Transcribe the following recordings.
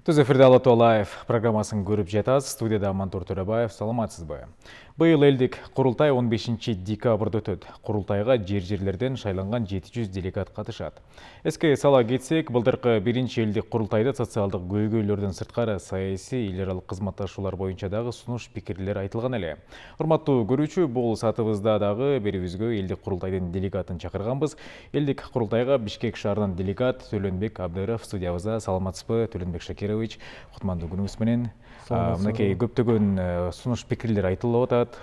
Түз эфирде Ала Толаев программасын көріп жатасыз. Студияда Мантур Төребаев, саламатсызбы? Быйыл элдик курултай 15 декабрда өтөт. Курултайга жерлерден шайланган 700 делегат катышат. Эске сала кетсек, былтыркы биринчи элдик курултайда социалдык көйгөйлөрдөн сырткары саясий эл аралык кызматташуулар боюнча дагы сунуш пикирлер айтылган эле. Урматтуу көрүүчү, бул сатыбызда дагы берибизгө элдик курултайдын делегатын чакырганбыз. Элдик курултайга Бишкек шаарынан делегат Төлөнбек Абдыров студиябызда. Саламатсызбы, Төлөнбек Шакирович? Кутмандуу күнүңүз менен. Мынакей көптөгөн сунуш пикирлер айтылып атат.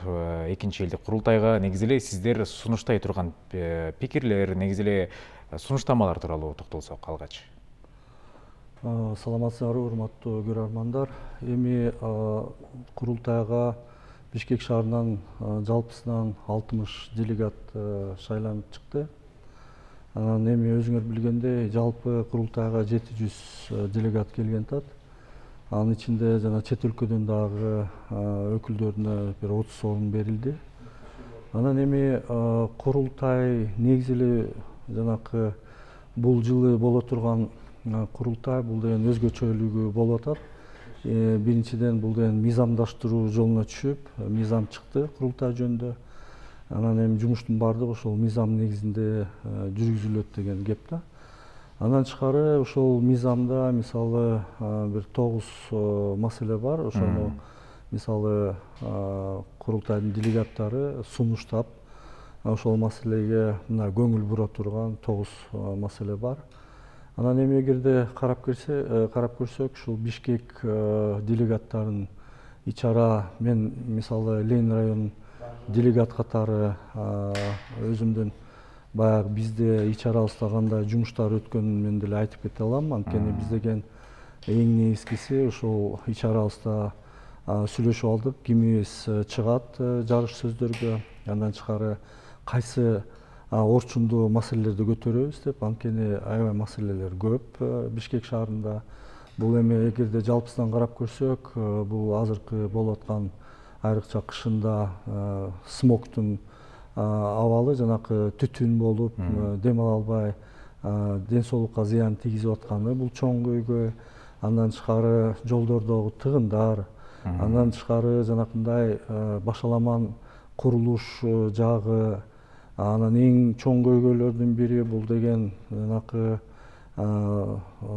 Экинчи элдик курултайга негизи эле сиздер сунуштай турган пикирлер, негизи эле сунуштамалар тууралуу токтолсок алгач. Саламатсыздарбы, урматтуу көрөрмандар. Эми курултайга Бишкек шаарынан жалпысынан 60 делегат шайланып чыкты. Эми өзүңөр билгендей, жалпы курултайга 700 делегат келген атат. Анын ичинде жана чет өлкөдөн дагы өкүлдөрүнө бир 30 орун берилди. Анан эми курултай негизи эле жанакы бул жылы боло турган курултай бул деген өзгөчөлүгү болуп атат. Биринчиден бул деген мыйзамдаштыруу жолуна түшүп, мыйзам чыкты курултай жөнүндө. Анан эми жумуштун баардыгы ошол мыйзам негизинде жүргүзүлөт деген кеп да. Андан тышкары ошол мыйзамда мисалы бир 9 маселе бар. Ошону мисалы курултайдын делегаттары сунуштап, ошол маселеге мына көңүл бура турган 9 маселе бар. Анан эми эгерде карап көрсөк, ушул Бишкек делегаттарын ичара мен мисалы Ленин район делегат катары өзүмдүн баягы бизде ичарабызда кандай жумуштар өткөнүн мен деле айтып кете алам. Анткени биз деген эң негизгиси ушул ичарабызда сүйлөшүп алдык, кимибиз чыгат жарыш сөздөргө, андан тышкары кайсы орчундуу маселелерди көтөрөбүз деп. Анткени аябай маселелер көп Бишкек шаарында. Бул эми эгерде жалпысынан карап көрсөк, бул азыркы болуп аткан айрыкча кышында смогтун абалы жанакы түтүн болуп, дем ала албай ден соолукка зыян тийгизип атканы бул чоң көйгөй. Андан тышкары жолдордогу тыгындар, андан тышкары жанакындай башаламан курулуш жагы. Анан эң чоң көйгөйлөрдүн бири бул деген жанакы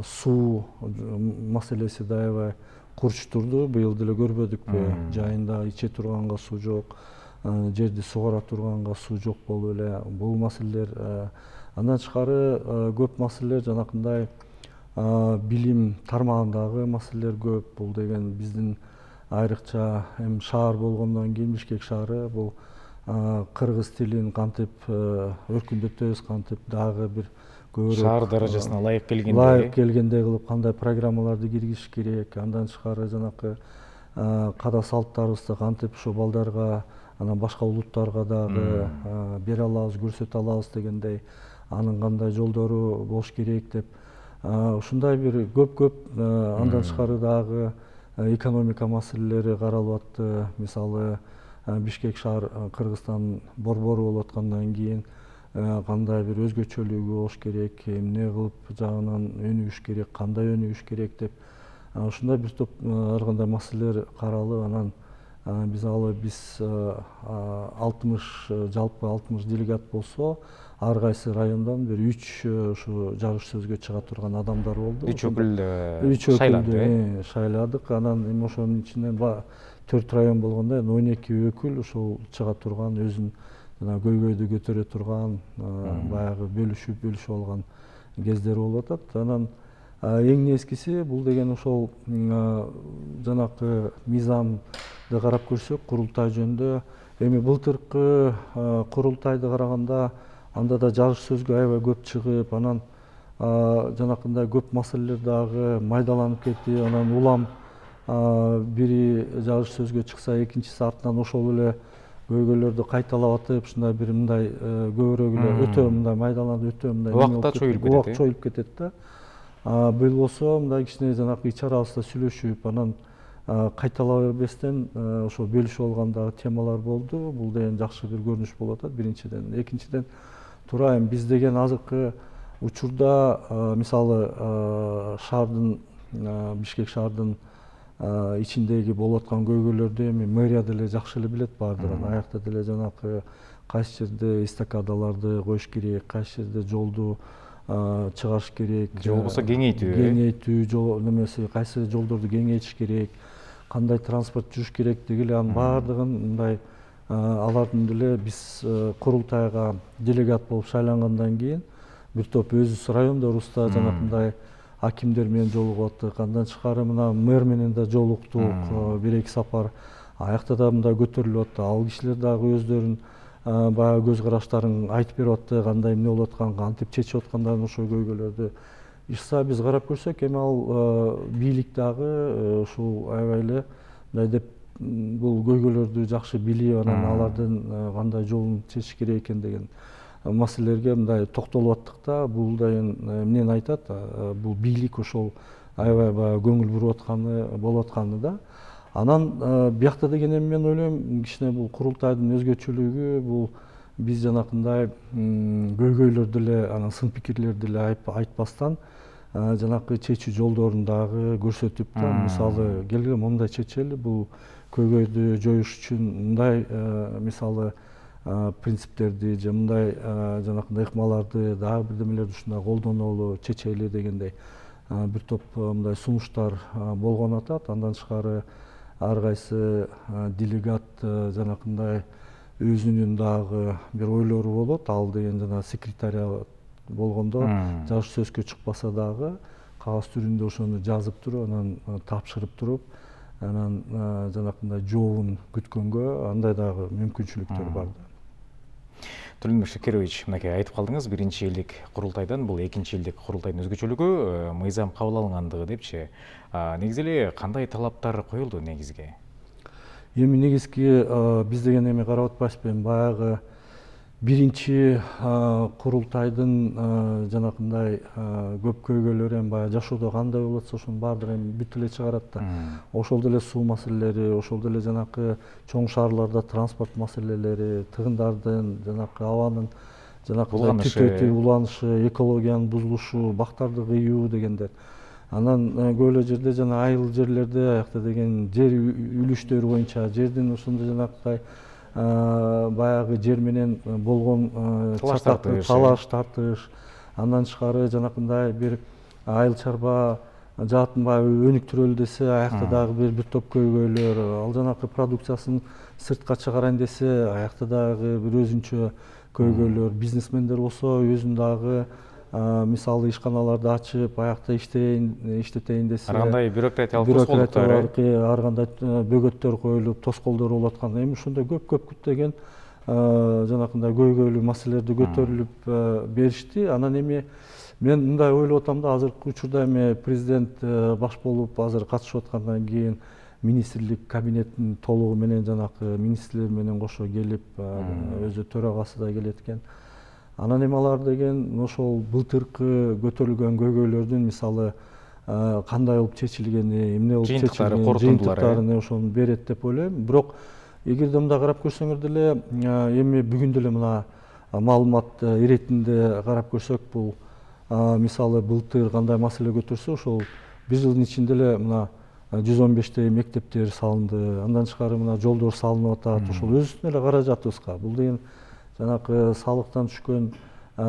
суу маселеси да аябай курч турду. Быйыл деле көрбөдүкпү, жайында иче турганга суу жок, жерди сугара турганга суу жок болуп эле. Бул маселелер андан тышкары көп маселелер жанакындай билим тармагындагы маселелер көп. Бул деген биздин айрыкча эми шаар болгондон кийин Бишкек шаары бул кыргыз тилин кантип өркүндөтөбүз, кантип дагы бир көбүрөөк шаар даражасына ылайык келгендей кылып кандай программаларды киргизиш керек. Андан тышкары жанакы када салттарыбызды кантип ошо балдарга, анан башка улуттарга дагы бере алабыз, көрсөтө алабыз дегендей, анын кандай жолдору болуш керек деп. Ушундай бир көп андан тышкары дагы экономика маселелери каралып атты. Мисалы Бишкек шаар Кыргызстан борбору болуп аткандан кийин кандай бир өзгөчөлүгү болуш керек, эмне кылып жагынан өнүгүш керек, кандай өнүгүш керек деп. Ушундай бир топ ар кандай маселелер каралып, анан биз 60 жалпы 60 делегат болсо, ар кайсы райондан бир 3 ушу жарыш сөзгө чыга турган адамдар болду. 3 өкүлдү шайладык. Анан эми ошонун ичинен 4 район болгондо 12 өкүл ушул чыга турган, өзүнүн көйгөйдү көтөрө турган, баягы бөлүшүп алган кездер болуп атат. Анан эң негизгиси бул деген ошол жанакы мыйзамды карап көрсөк, курултай жөнүндө эми былтыркы курултайды караганда анда да жарыш сөзгө аябай көп чыгып, анан жанакындай көп маселелер дагы майдаланып кетти. Анан улам бири жарыш сөзгө чыкса, экинчиси артынан ошол эле көйгөйлөрдү кайталап атып, ушундай бир мындай көбүрөөк эле өтө мындай майдаланып, өтө мындай убакыт чоюлуп кетет да. Быйыл болсо мындай кичине жанакы ичарабызда сүйлөшүп, анан кайталап бербестен ошо бөлүшүп алгандагы темалар болду. Бул деген жакшы бир көрүнүш болуп атат биринчиден. Экинчиден туурайым биз деген азыркы учурда мисалы шаардын Бишкек шаардын ичиндеги болуп аткан көйгөйлөрдү эми мэрия деле жакшы эле билет баардыгын. Аякта деле жанакы кайсы жерде эстакадаларды коюш керек, кайсы жерде жолду чыгарыш керек, же болбосо кеңейтүү жол немеси, кайсы жолдорду кеңейтиш керек, кандай транспорт жүрүш керек дегиле анын баардыгын мындай алардын деле биз курултайга делегат болуп шайлангандан кийин бир топ өзүбүз райондорубузда жанакындай акимдер менен жолугуп аттык, андан тышкары мына мэр менен да жолуктук бир эки сапар. Аякта да мындай көтөрүлүп атты. Ал кишилер дагы өздөрүнүн баягы көз караштарын айтып берип атты, кандай эмне болуп атканын, кантип чечип аткандарын ошол көйгөйлөрдү. Ишса биз карап көрсөк, эми ал бийлик дагы ушул аябай эле мындай деп бул көйгөйлөрдү жакшы билип, анан алардын кандай жолун чечиш керек экен деген маселелерге мындай токтолуп аттык да. Бул да эмнени айтат? Бул бийлик ошол аябай баягы көңүл буруп атканы болуп атканы да. Анан биякта деген эми мен ойлойм, кичине бул курултайдын өзгөчөлүгү бул биз жанакындай көйгөйлөрдү эле, анан сын пикирлерди эле айтпастан жанакы чечүү жолдорун дагы көрсөтүп да, мисалы келгиле мондай чечели, бул көйгөйдү жоюш үчүн мындай мисалы принциптерди же мындай жанакындай ыкмаларды дагы бирдемелерди ушундай колдонолу, чечели дегендей бир топ мындай сунуштар болгон атат. Андан тышкары ар кайсы делегат жанакындай өзүнүн дагы бир ойлору болот. Ал деген жана секретариат болгондо жазыш сөзгө чыкпаса дагы кагаз түрүндө ошону жазып туруп, анан тапшырып туруп, анан жанакындай жообун күткөнгө андай дагы мүмкүнчүлүктөр бар да. Төлөнбек Шакирович, мынакей айтып калдыңыз, биринчи элдик курултайдан бул экинчи элдик курултайдын өзгөчөлүгү мыйзам кабыл алынгандыгы депчи. Негизи эле кандай талаптар коюлду негизги? Эми негизги биз деген эми карап атпайсызбы, баягы биринчи курултайдын жанакындай көп көйгөйлөрү эми баягы жашоодо кандай болуп атса ошонун баардыгы эми бүтүп эле чыгарат да. Ошол деле суу маселелери, ошол деле жанакы чоң шаарларда транспорт маселелери, тыгындардын, жанакы абанын жанакы уланышы, экологиянын бузулушу, бактарды кыюу дегендер. Анан көп эле жерде жана айыл жерлерде аякта деген жер үлүштөрү боюнча жердин ошондой жанакындай баягы жер менен болгон талаш тартыш, андан тышкары жанакындай бир айыл чарба жаатын баягы өнүктүрөлү десе, аякта дагы бир топ көйгөйлөр, ал жанакы продукциясын сыртка чыгарайын десе, аякта дагы бир өзүнчө көйгөйлөр. Бизнесмендер болсо өзүн дагы мисалы ишканаларды ачып, аякта иштетейин десе, ар кандай бюрократиялык тоскоолдуктар, ар кандай бөгөттөр коюлуп, тоскоолдор болуп аткан. Эми ушундай көп көптөгөн жанакындай көйгөйлүү маселелерди көтөрүлүп беришти. Анан эми мен мындай ойлоп атам да, азыркы учурда эми президент баш болуп азыр катышып аткандан кийин министрлик кабинеттин толугу менен жанакы министрлер менен кошо келип, өзү төрагасы да келет экен. Анан эми алар деген ошол былтыркы көтөрүлгөн көйгөйлөрдүн мисалы кандай болуп чечилгени, эмне болуп чечилгени, жыйынтыктарын ошону берет деп ойлойм. Бирок эгерде мындай карап көрсөңөр деле, эми бүгүн деле мына маалымат иретинде карап көрсөк, бул мисалы былтыр кандай маселе көтөрсө, ошол бир жылдын ичинде эле мына 115 мектептер салынды. Андан тышкары мына жолдор салынып атат. Ошол өзүбүздүн эле каражатыбызга. Бул деген жанакы салыктан түшкөн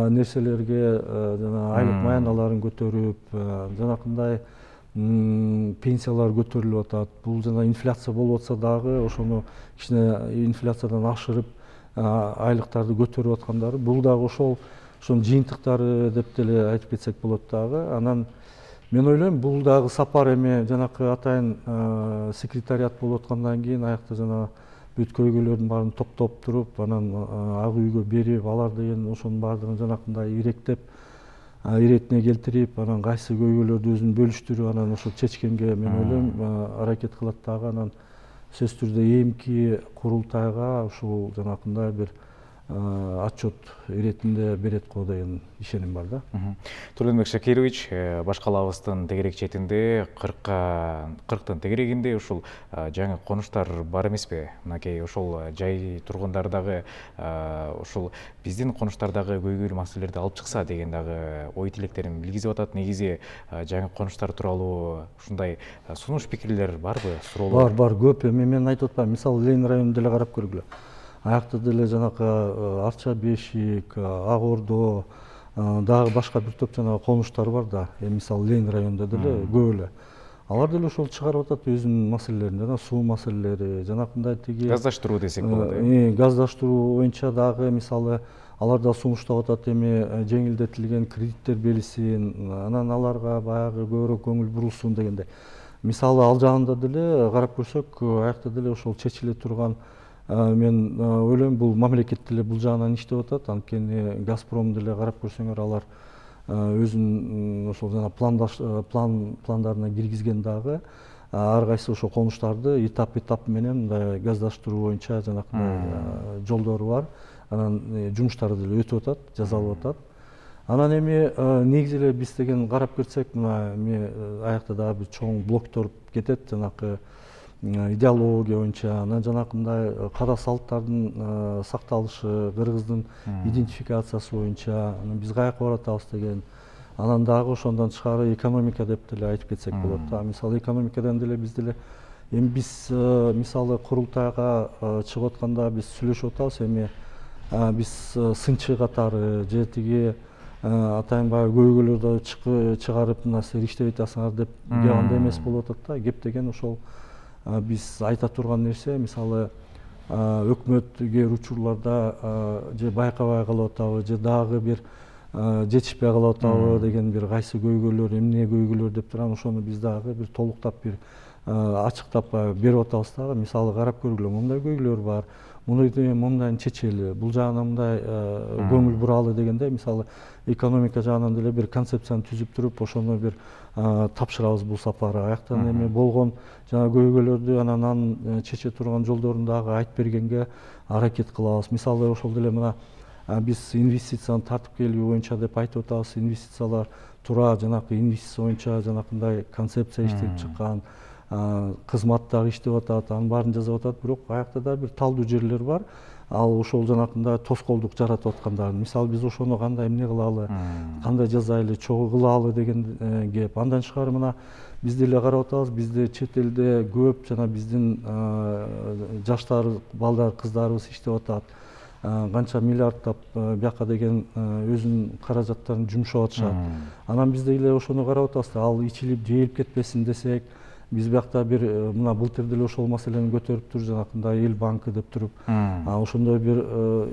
нерселерге жана айлык маяналарын көтөрүп, жанакындай пенсиялар көтөрүлүп атат. Бул жана инфляция болуп атса дагы ошону кичине инфляциядан ашырып айлыктарды көтөрүп аткандары, бул дагы ошонун жыйынтыктары деп деле айтып кетсек болот дагы. Анан мен ойлойм, бул дагы сапар эми жанакы атайын секретариат болуп аткандан кийин аякта жана бүт көйгөйлөрдүн баарын топтоп туруп, анан ак үйгө берип, алар деген ошонун баардыгын жанакындай иреттеп, иретине келтирип, анан кайсы көйгөйлөрдү өзүн бөлүштүрүп, анан ошо чечкенге мен ойлойм аракет кылат дагы. Анан сөзсүз түрдө эмки курултайга ушул жанакындай бир отчет иретинде берет го деген ишеним бар да. Турленбек Шакирович, башкалабыздын тегерек четинде 40тын тегерегинде ушул жаңы конуштар бар эмеспи? Мынакей ошол жай тургундар дагы ушул биздин конуштардагы көйгөйлүү маселелерди алып чыкса деген дагы ой тилектерин билгизип атат. Негизи жаңы конуштар тууралуу ушундай сунуш пикирлер барбы? Суроолор Бар, көп. Эми мен айтып атпайм, мисалы Ленин районунда деле карап көргүлө. Аякта деле жанакы Арча Бешик, Ак Ордо, дагы башка бир топ жанагы конуштар бар да. Мисалы Ленин районунда деле көп эле. Алар деле ошол чыгарып атат өзүнүн маселелерин, жана суу маселелери, жанакындай тиги газдаштыруу десек болот, э? Газдаштыруу боюнча дагы мисалы алар да сунуштап атат, эми жеңилдетилген кредиттер берилсин, анан аларга баягы көбүрөөк көңүл бурулсун дегендей. Мисалы ал жагында деле карап көрсөк, аякта деле ошол чечиле турган, мен ойлойм бул мамлекет деле бул жагынан иштеп атат. Анткени Газпром деле карап көрсөңөр, алар өзүнүн ошол жана пландарына киргизген дагы ар кайсы ошол конуштарды этап менен мындай газдаштыруу боюнча жанакындай жолдору бар. Анан жумуштары деле өтүп атат, жасалып атат. Анан эми негизи эле биз деген карап көрсөк, мына эми аякта дагы бир чоң блоктор кетет, жанакы идеология боюнча, анан жанакындай кара салттардын сакталышы, кыргыздын идентификациясы боюнча, анан биз каяка баратабыз деген. Анан дагы ошондон тышкары экономика деп деле айтып кетсек болот да. Мисалы экономикадан деле биз деле эми биз мисалы курултайга чыгып атканда биз сүйлөшүп атабыз, эми биз сынчы катары же тиги атайын баягы көйгөйлөрдү чыгарып мына силер иштебей атасыңар деп кеп андай эмес болуп атат да. Кеп деген ошол биз айта турган нерсе, мисалы өкмөт кээ бир учурларда же байкабай калып атабы, же дагы бир жетишпей калып атабы деген бир кайсы көйгөйлөр, эмне көйгөйлөр деп турган, ошону биз дагы бир толуктап бир ачыктап берип атабыз дагы. Мисалы карап көргүлө, мындай көйгөйлөр бар, мындайын чечели, бул жагына мындай көңүл буралы дегенде, мисалы экономика жагынан деле бир концепцияны түзүп туруп, ошону бир тапшырабыз бул сапары. Аяктан эми болгон жана көйгөйлөрдү анан чече турган жолдорун дагы айтып бергенге аракет кылабыз. Мисалы ошол деле мына биз инвестицияны тартып келүү боюнча деп айтып атабыз. Инвестициялар туура жанакы инвестиция боюнча жанакындай концепция иштелип чыккан, кызмат дагы иштеп атат, анын баарын жасап атат. Бирок аякта да бир талдуу жерлер бар. Ал ошол жанакындай тоскоолдук жаратып аткандар. Мисалы биз ошону кандай эмне кылалы, кандай жасайлы, чогуу кылалы деген кеп. Андан тышкары мына биз деле карап атабыз, бизде чет элде көп жана биздин жаштар, балдар, кыздарыбыз иштеп атат. Канча миллиардтап бияка деген өзүнүн каражаттарын жумшап атышат. Анан биз деле ошону карап атабыз. Ал ичилип жейилип кетпесин десек, биз биякта бир мына былтыр деле ошол маселени көтөрүп туруп, жанакындай эл банкы деп туруп, ошондой бир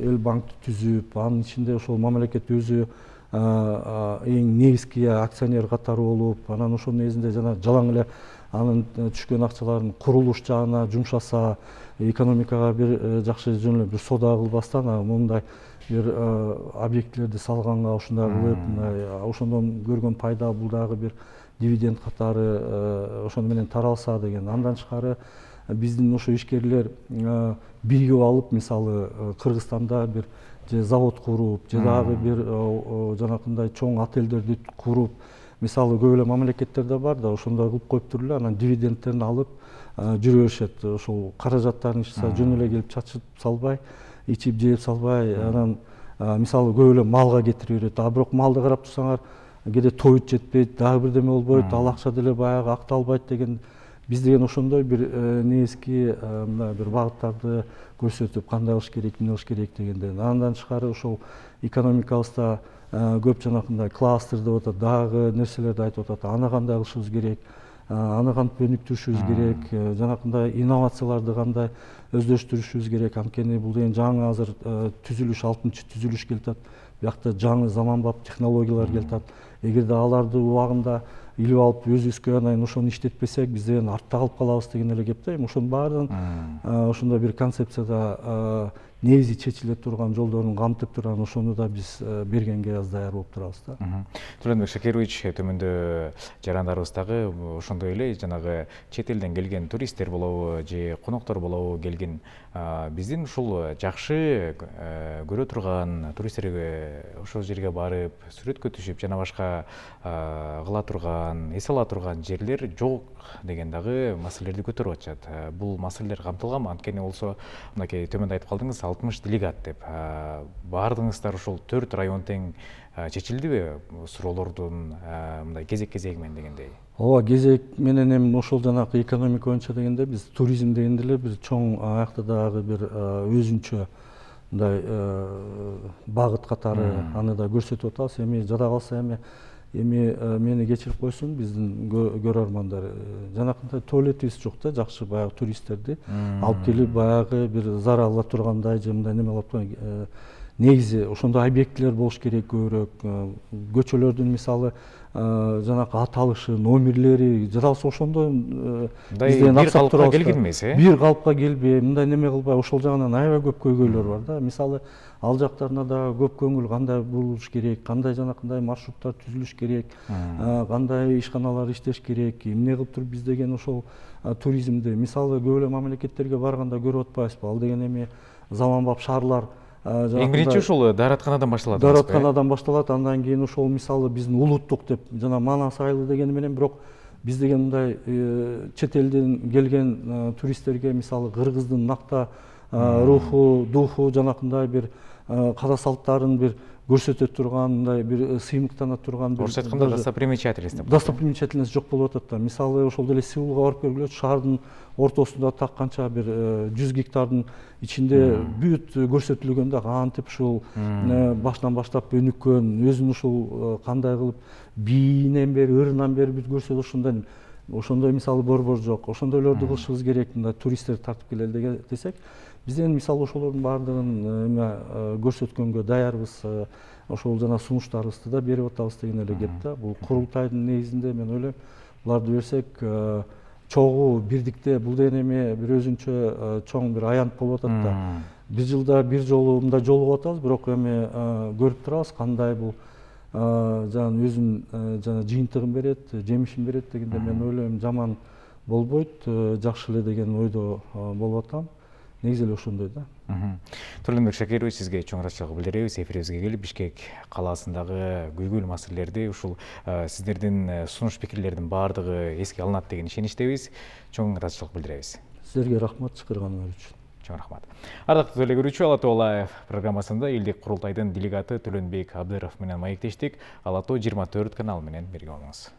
эл банкты түзүп, анын ичинде ошол мамлекет өзү эң негизги акционер катары болуп, анан ошонун негизинде жана жалаң эле анын түшкөн акчаларын курулуш жагына жумшаса, экономикага бир жакшы жөн эле бир сода кылбастан, мындай бир объектилерди салганга ушундай кылып, мындай ошондон көргөн пайда бул дагы бир дивиденд катары ошону менен таралса деген. Андан тышкары биздин ошо ишкерлер биригип алып, мисалы Кыргызстанда бир же завод куруп, же дагы бир жанакындай чоң отелдерди куруп, мисалы көп эле мамлекеттерде бар да, ошондой кылып коюптур эле, анан дивидендтерин алып жүрө беришет. Ошол каражаттарын ишса жөн эле келип чачып салбай, ичип жеп салбай, анан мисалы көп эле малга кетирип берет. Бирок малды карап турсаңар, кээде тоют жетпейт, дагы бирдеме болбойт, ал акча деле баягы акталбайт деген. Биз деген ошондой бир негизги мына бир багыттарды көрсөтүп, кандай кылыш керек, эмне кылыш керек дегенде. Андан тышкары ошол экономикабызда көп жанакындай кластер деп атат, дагы нерселерди айтып атат. Аны кандай кылышыбыз керек, аны кантип өнүктүрүшүбүз керек, жанакындай инновацияларды кандай өздөштүрүшүбүз керек. Анткени бул деген жаңы азыр түзүлүш, 6-чы түзүлүш келатат. Биякта жаңы заманбап технологиялар келатат. Эгерде аларды убагында илип алып өзүбүзгө анан ошону иштетпесек, биз деген артта калып калабыз деген эле кеп да. Эми ошонун баарын ошондой бир концепцияда негизи чечиле турган жолдорун камтып турган ошону да биз бергенге аз даяр болуп турабыз да. Төлөнбек Шакирович, төмөндө жарандарыбыздагы ошондой эле жанагы чет элден келген туристтер болобу же коноктор болобу келген биздин ушул жакшы көрө турган туристтерге ошол жерге барып сүрөткө түшүп жана башка кыла турган, эс ала турган жерлер жок деген дагы маселелерди көтөрүп атышат. Бул маселелер камтылганбы? Анткени болсо мынакей төмөндө айтып калдыңыз 60 делегат деп. Бардыңыздар ошол 4 район тең чечилдиби суроолордун мындай кезек-кезеги менен дегендей? Ооба, кезек менен эми ошол жанагы экономика боюнча дегенде биз туризм дегенде эле бир чоң аякта дагы бир өзүнчө мындай багыт катары аны да көрсөтүп атабыз. Эми жада калса эми мени кечирип койсун биздин көрөрмандар. Жанакындай туалетибиз жок да, жакшы баягы туристтерди алып келип баягы бир зар ала тургандай же мындай неме кылып турган негизи ошондой объектилер болуш керек көбүрөөк. Көчөлөрдүн мисалы жанакы аталышы, номерлери жада калса ошондой бизден бир калыпка келген эмес, бир калыпка келбей, мындай неме кылбай ошол жагынан аябай көп көйгөйлөр бар да. Мисалы ал жактарына да көп көңүл кандай бурулуш керек, кандай жанакындай маршруттар түзүлүш керек, кандай ишканалар иштеш керек, эмне кылып туруп биз деген ошол туризмди мисалы көп эле мамлекеттерге барганда көрүп атпайбызбы? Ал деген эми заманбап шаарлар эң биринчи ушул дааратканадан башталат. Дааратканадан башталат, андан кийин ошол мисалы биздин улуттук деп жана Манас айылы дегени менен, бирок биз деген мындай чет элден келген туристтерге мисалы кыргыздын накта руху, духу жанакындай бир кара салттарын бир көрсөтө турган, мындай бир сыймыктана турган бир орусча айтканда достопримечательность жок болуп атат да. Мисалы ошол деле Сеулга барып көргүлө, шаардын ортосунда так канча бир 100 гектардын ичинде бүт көрсөтүлгөн да, кантип ушул башынан баштап өнүккөн, өзүн ушул кандай кылып бийинен бери, ырынан бери бүт көрсөтүп ошондой мисалы борбор жок. Ошондойлорду кылышыбыз керек, мындай туристтерди тартып келели десек. Бизден мисалы ошолордун баардыгын көрсөткөнгө даярбыз. Ошол жана сунуштарыбызды да берип атабыз деген эле кеп да. Бул курултайдын негизинде мен ойлойм, буларды берсек чогуу бирдикте бул деген эми бир өзүнчө чоң бир аянт болуп атат да. Бир жылда бир жолу мындай жолугуп атабыз, бирок эми көрүп турабыз кандай бул жана өзүнүн жана жыйынтыгын берет, жемишин берет дегенде мен ойлойм жаман болбойт, жакшы эле деген ойдо болуп атам. Негизи эле ошондой да. Төлөнбек Шакирович, сизге чоң ыраазычылык билдиребиз. Эфирибизге келип Бишкек калаасындагы көйгөйлүү маселелерди, ушул сиздердин сунуш пикирлердин баардыгы эске алынат деген ишеничтебиз. Чоң ыраазычылык билдиребиз. Сиздерге рахмат чакырганыңар үчүн. Чоң рахмат. Ардактуу телекөрүүчү, Ала Тоо Лайв программасында элдик курултайдын делегаты Төлөнбек Абдыров менен маектештик. Ала Тоо 24 каналы менен бирге болуңуз.